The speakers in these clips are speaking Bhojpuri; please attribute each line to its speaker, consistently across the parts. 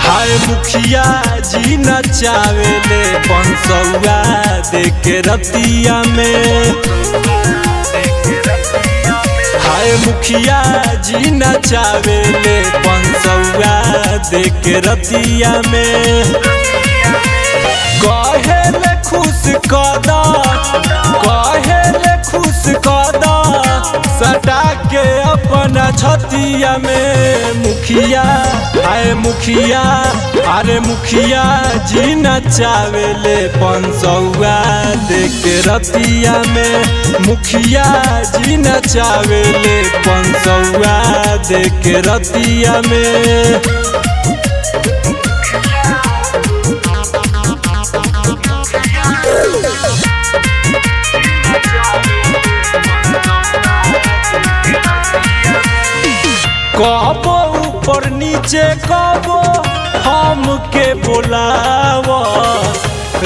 Speaker 1: हाय मुखिया जी नचावेले पंसौआ देके रतिया में। हाय मुखिया जी नचावेले पंसौआ देके रतिया में। कहेले खुश कदा, कहेले खुश कदा सटा के अपना छतिया में। मुखिया हाय मुखिया, अरे मुखिया जी नचावेले पंसौआ देके रतिया में। मुखिया जी नचावेले पंसौआ देके रतिया में। कबो ऊपर नीचे कबो हमके बोलाव,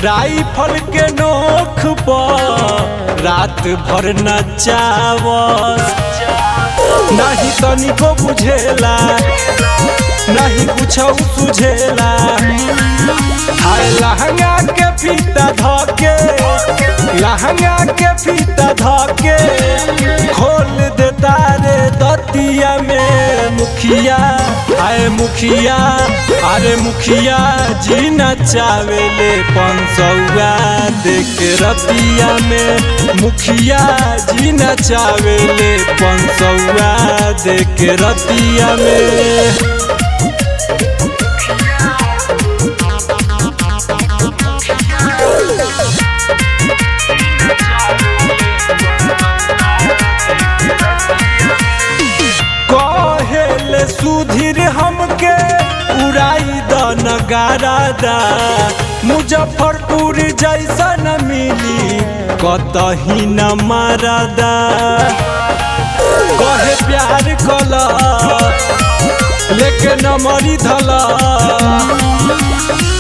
Speaker 1: राइफल के नोख पर रात भर नचाव। नहीं तनिको बुझेला, नहीं कुछ सुझेला। हाय लहंगा के फीता धके, लहंगा के फीता धके खोल देता रे दतिया में। मुखिया हाय मुखिया, अरे मुखिया जी नचावेले पंसौआ देके रतिया में। मुखिया जी नचावेले पंसौआ देके रतिया में। कहेले सुधीर हमके उड़ाई द नगारा दा। मुजफ्फरपुर जैसा न मिली कतही न मारदा। कहे प्यार कला लेके न मरी धला।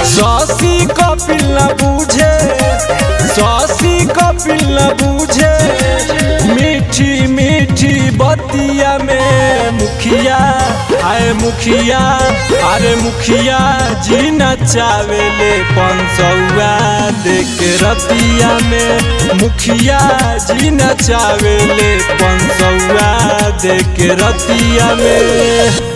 Speaker 1: शशि कपिल न बूझे, शशि कपिल न बूझे मीठी मीठी बतिया में। मुखिया हाय मुखिया, अरे मुखिया जी नचावेले पंसौआ देके रतिया में। मुखिया जी नचावेले पंसौआ देके रतिया में।